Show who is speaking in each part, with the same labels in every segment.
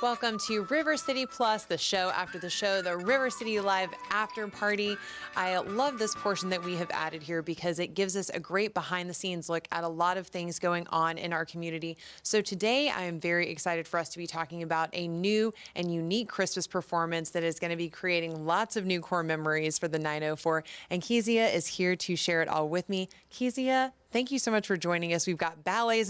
Speaker 1: Welcome to River City Plus, the show after the show, the River City Live after party. I love this portion that we have added here because it gives us a great behind the scenes look at a lot of things going on in our community. So today I am very excited for us to be talking about a new and unique Christmas performance that is going to be creating lots of new core memories for the 904. And Kezia is here to share it all with me. Kezia, thank you so much for joining us. We've got ballet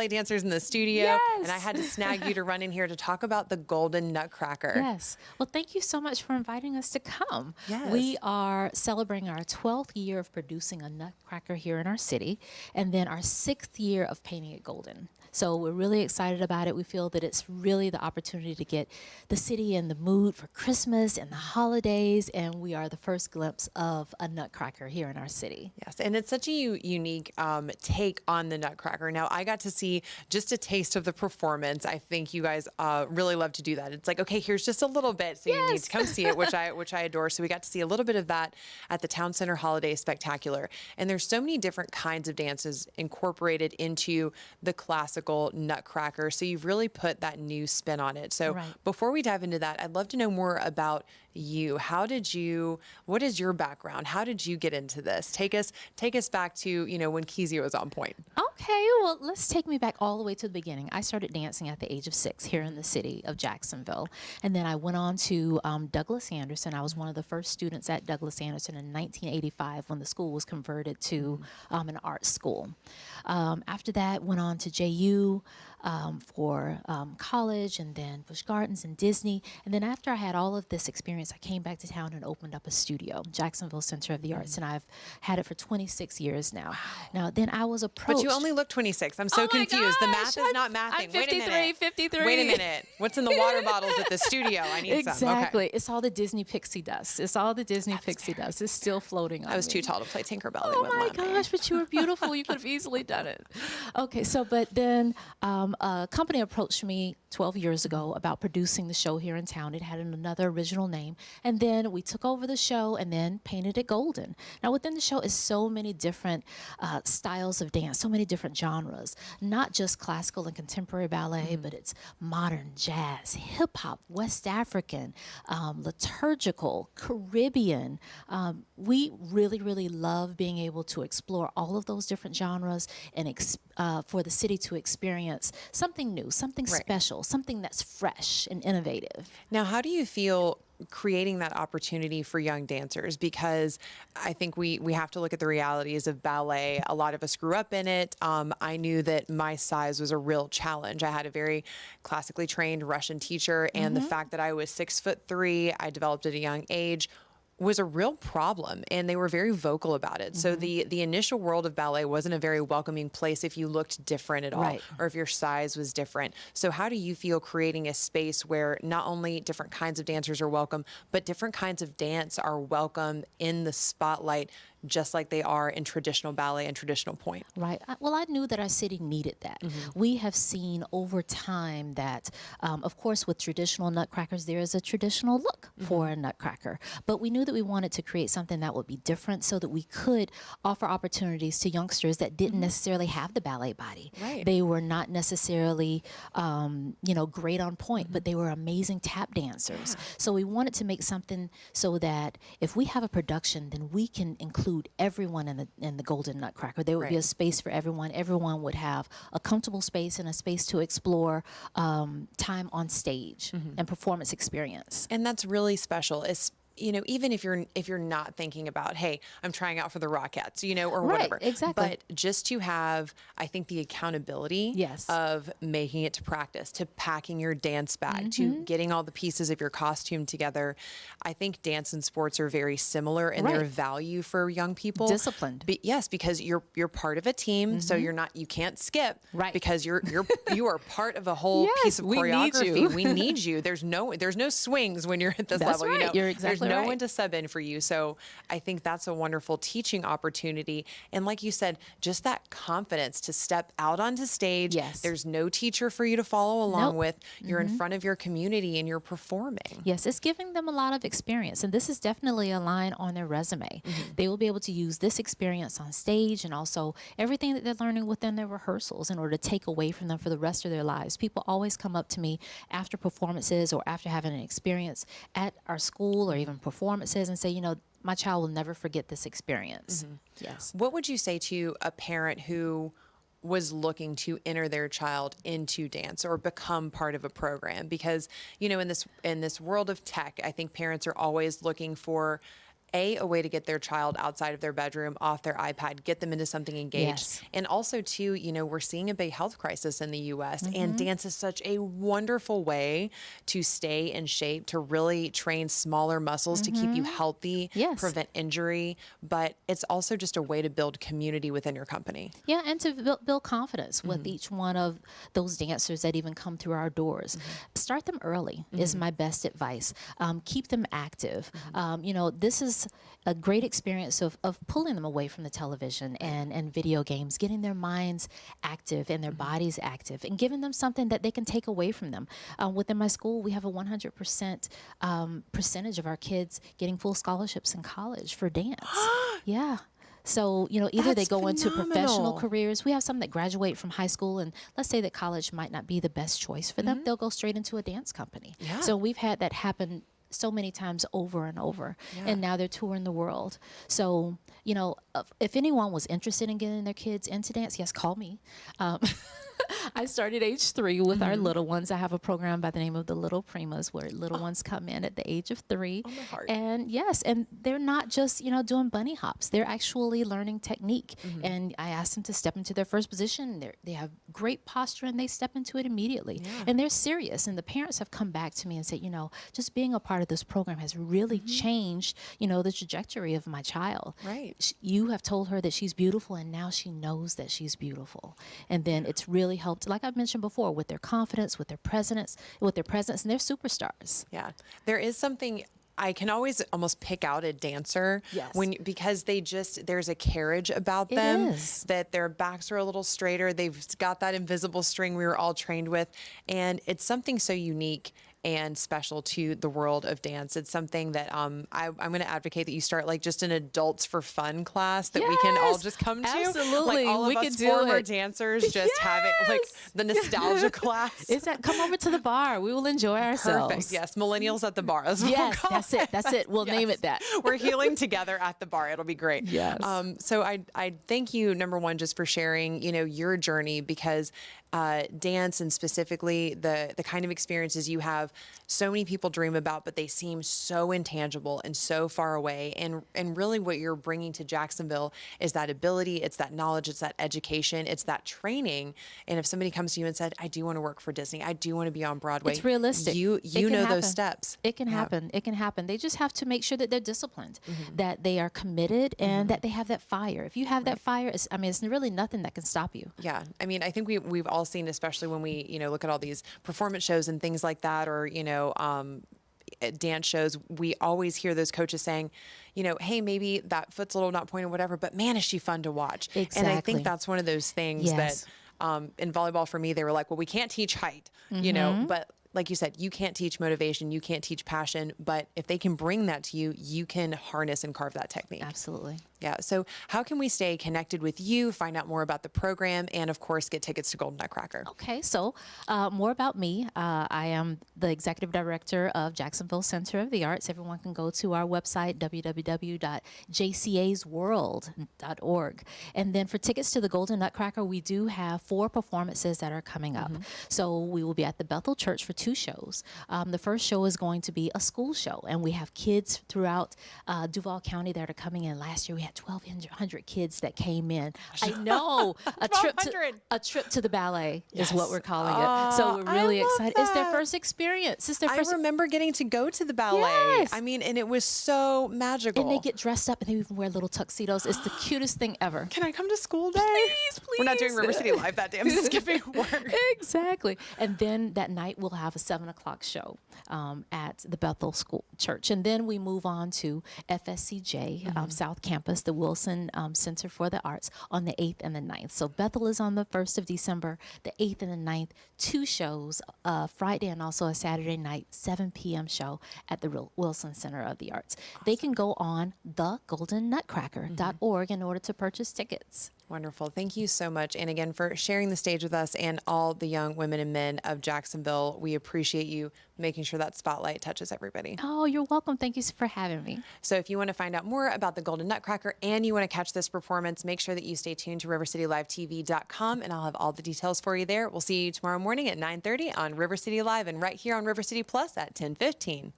Speaker 1: dancers in the studio,
Speaker 2: Yes.
Speaker 1: and I had to snag you to run in here to talk about the Golden Nutcracker.
Speaker 2: Yes. Well, thank you so much for inviting us to come.
Speaker 1: Yes.
Speaker 2: We are celebrating our 12th year of producing a Nutcracker here in our city, and then our 6th year of painting it golden. So we're really excited about it. We feel that it's really the opportunity to get the city in the mood for Christmas and the holidays, and we are the first glimpse of a Nutcracker here in our city.
Speaker 1: Yes, and it's such a unique take on the Nutcracker. Now, I got to see just a taste of the performance. I think you guys really love to do that. It's like, okay, here's just a little bit, so you need to come see it, which I adore. So we got to see a little bit of that at the Town Center Holiday Spectacular. And there's so many different kinds of dances incorporated into the classical Nutcracker. So you've really put that new spin on it. So before we dive into that, I'd love to know more about you. What is your background? How did you get into this? Take us back to, when Kezia was on point.
Speaker 2: Okay, well, let's take me back all the way to the beginning. I started dancing at the age of 6 here in the city of Jacksonville. And then I went on to Douglas Anderson. I was one of the first students at Douglas Anderson in 1985 when the school was converted to an art school. After that, went on to JU for college, and then Busch Gardens and Disney. And then after I had all of this experience, I came back to town and opened up a studio, Jacksonville Center of the Arts, and I've had it for 26 years now. Now, then I was approached.
Speaker 1: But you only look 26. I'm so confused. The math is not mathing.
Speaker 2: I'm 53, 53.
Speaker 1: Wait a minute. What's in the water bottles at the studio? I need some.
Speaker 2: Exactly.
Speaker 1: Okay.
Speaker 2: It's all the Disney pixie dust. It's all the Disney pixie dust. It's still floating on
Speaker 1: I was
Speaker 2: me.
Speaker 1: too tall to play Tinkerbell.
Speaker 2: Oh my gosh, but you were beautiful. You could have easily done it. Okay, but then a company approached me 12 years ago about producing the show here in town. It had another original name. And then we took over the show and then painted it golden. Now within the show is so many different styles of dance, so many different genres, not just classical and contemporary ballet, but it's modern, jazz, hip hop, West African, liturgical, Caribbean. We really, really love being able to explore all of those different genres and for the city to experience something new, something special, something that's fresh and innovative.
Speaker 1: Now, how do you feel creating that opportunity for young dancers? Because I think we have to look at the realities of ballet. A lot of us grew up in it. I knew that my size was a real challenge. I had a very classically trained Russian teacher, and the fact that I was 6'3", I developed at a young age, was a real problem, and they were very vocal about it. So the initial world of ballet wasn't a very welcoming place if you looked different at all, or if your size was different. So how do you feel creating a space where not only different kinds of dancers are welcome, but different kinds of dance are welcome in the spotlight, just like they are in traditional ballet and traditional point?
Speaker 2: Right. Well, I knew that our city needed that. We have seen over time that, of course, with traditional nutcrackers, there is a traditional look for a nutcracker. But we knew that we wanted to create something that would be different so that we could offer opportunities to youngsters that didn't necessarily have the ballet body. They were not necessarily, great on point, but they were amazing tap dancers. So we wanted to make something so that if we have a production, then we can include everyone in the Golden Nutcracker. There would be a space for everyone. Everyone would have a comfortable space and a space to explore time on stage and performance experience.
Speaker 1: And that's really special. Even if you're not thinking about, hey, I'm trying out for the Rockettes, or whatever.
Speaker 2: Exactly.
Speaker 1: But just to have, I think, the accountability of making it to practice, to packing your dance bag, to getting all the pieces of your costume together. I think dance and sports are very similar in their value for young people.
Speaker 2: Disciplined.
Speaker 1: Yes, because you're part of a team, so you can't skip, because you are part of a whole piece of choreography. We need you. There's no swings when you're at this level.
Speaker 2: You're exactly
Speaker 1: no
Speaker 2: right.
Speaker 1: one to sub in for you. So I think that's a wonderful teaching opportunity. And like you said, just that confidence to step out onto stage.
Speaker 2: Yes.
Speaker 1: There's no teacher for you to follow along
Speaker 2: Nope.
Speaker 1: with. You're in front of your community and you're performing.
Speaker 2: Yes, it's giving them a lot of experience, and this is definitely a line on their resume. They will be able to use this experience on stage and also everything that they're learning within their rehearsals in order to take away from them for the rest of their lives. People always come up to me after performances or after having an experience at our school or even performances and say, you know, my child will never forget this experience. Yes.
Speaker 1: What would you say to a parent who was looking to enter their child into dance or become part of a program? Because, you know, in this world of tech, I think parents are always looking for a way to get their child outside of their bedroom, off their iPad, get them into something engaged.
Speaker 2: Yes.
Speaker 1: And also too, you know, we're seeing a big health crisis in the US, and dance is such a wonderful way to stay in shape, to really train smaller muscles to keep you healthy,
Speaker 2: Yes.
Speaker 1: prevent injury, but it's also just a way to build community within your company.
Speaker 2: Yeah, and to build confidence with each one of those dancers that even come through our doors. Start them early is my best advice. Keep them active. You know, this is a great experience of pulling them away from the television and video games, getting their minds active and their bodies active, and giving them something that they can take away from them. Within my school, we have a 100% percentage of our kids getting full scholarships in college for dance. Yeah. So, you know, either they
Speaker 1: That's
Speaker 2: go into professional
Speaker 1: phenomenal.
Speaker 2: careers. We have some that graduate from high school, and let's say that college might not be the best choice for them. They'll go straight into a dance company.
Speaker 1: Yeah.
Speaker 2: So we've had that happen so many times over and over, and now they're touring the world. So, you know, if anyone was interested in getting their kids into dance, yes, call me. I started age 3 with our little ones. I have a program by the name of the Little Primas, where little ones come in at the age of 3.
Speaker 1: Oh, my heart.
Speaker 2: And yes, and they're not just, you know, doing bunny hops. They're actually learning technique. And I ask them to step into their first position. They have great posture, and they step into it immediately. And they're serious. And the parents have come back to me and said, you know, just being a part of this program has really changed, you know, the trajectory of my child.
Speaker 1: Right.
Speaker 2: You have told her that she's beautiful, and now she knows that she's beautiful. And then it's really helped, like I mentioned before, with their confidence, with their presence, and they're superstars.
Speaker 1: Yeah. There is something I can always almost pick out a dancer
Speaker 2: Yes.
Speaker 1: because there's a carriage about
Speaker 2: It
Speaker 1: them,
Speaker 2: is.
Speaker 1: that their backs are a little straighter. They've got that invisible string we were all trained with. And it's something so unique and special to the world of dance. It's something that I'm going to advocate that you start like just an adults for fun class that we can all
Speaker 2: Yes,
Speaker 1: just come to.
Speaker 2: absolutely.
Speaker 1: Like all
Speaker 2: We
Speaker 1: of
Speaker 2: could
Speaker 1: us
Speaker 2: do
Speaker 1: former
Speaker 2: it.
Speaker 1: dancers just having like
Speaker 2: Yes.
Speaker 1: the nostalgia class.
Speaker 2: It's that come over to the bar. We will enjoy ourselves.
Speaker 1: Perfect. Yes. Millennials at the bar. That's what we'll
Speaker 2: Yes,
Speaker 1: call
Speaker 2: that's it. That's it. We'll name
Speaker 1: Yes.
Speaker 2: it that.
Speaker 1: We're healing together at the bar. It'll be great.
Speaker 2: Yes.
Speaker 1: So I thank you, number one, just for sharing, you know, your journey, because dance, and specifically the kind of experiences you have, so many people dream about, but they seem so intangible and so far away. And really what you're bringing to Jacksonville is that ability, it's that knowledge, it's that education, it's that training. And if somebody comes to you and said, I do want to work for Disney, I do want to be on Broadway.
Speaker 2: It's realistic.
Speaker 1: You
Speaker 2: It can
Speaker 1: know
Speaker 2: happen.
Speaker 1: those steps.
Speaker 2: It can
Speaker 1: Yeah.
Speaker 2: happen. It can happen. They just have to make sure that they're disciplined, that they are committed, and that they have that fire. If you have that fire, it's really nothing that can stop you.
Speaker 1: Yeah. I mean, I think we've all seen, especially when we, you know, look at all these performance shows and things like that, or, you know, dance shows, we always hear those coaches saying, you know, hey, maybe that foot's a little not pointed, whatever, but man, is she fun to watch. And I
Speaker 2: Exactly.
Speaker 1: think that's one of those things
Speaker 2: Yes.
Speaker 1: that in volleyball for me, they were like, well, we can't teach height, you know, but like you said, you can't teach motivation, you can't teach passion, but if they can bring that to you, you can harness and carve that technique.
Speaker 2: Absolutely.
Speaker 1: Yeah. So how can we stay connected with you, find out more about the program, and of course, get tickets to Golden Nutcracker?
Speaker 2: Okay, so more about me. I am the executive director of Jacksonville Center of the Arts. Everyone can go to our website, www.jcasworld.org. And then for tickets to the Golden Nutcracker, we do have 4 performances that are coming up. So we will be at the Bethel Church for 2 shows. The first show is going to be a school show, and we have kids throughout Duval County that are coming in. Last year, we had had 1,200 kids that came in. I know. A trip to the ballet is what we're calling it. So we're really excited. It's their first experience. It's their first.
Speaker 1: I remember getting to go to the ballet.
Speaker 2: Yes.
Speaker 1: I mean, and it was so magical.
Speaker 2: And they get dressed up and they even wear little tuxedos. It's the cutest thing ever.
Speaker 1: Can I come to school day?
Speaker 2: Please.
Speaker 1: We're not doing River City Live that day. I'm skipping work.
Speaker 2: Exactly. And then that night we'll have a 7 o'clock show at the Bethel School Church. And then we move on to FSCJ, South Campus, the Wilson Center for the Arts, on the 8th and the 9th. So Bethel is on the 1st of December, the 8th and the 9th, 2 shows, Friday and also a Saturday night, 7 p.m. show at the Wilson Center of the Arts. Awesome. They can go on thegoldennutcracker.org in order to purchase tickets.
Speaker 1: Wonderful. Thank you so much. And again, for sharing the stage with us and all the young women and men of Jacksonville. We appreciate you making sure that spotlight touches everybody.
Speaker 2: Oh, you're welcome. Thank you for having me.
Speaker 1: So if you want to find out more about the Golden Nutcracker and you want to catch this performance, make sure that you stay tuned to rivercitylivetv.com and I'll have all the details for you there. We'll see you tomorrow morning at 9:30 on River City Live and right here on River City Plus at 10:15.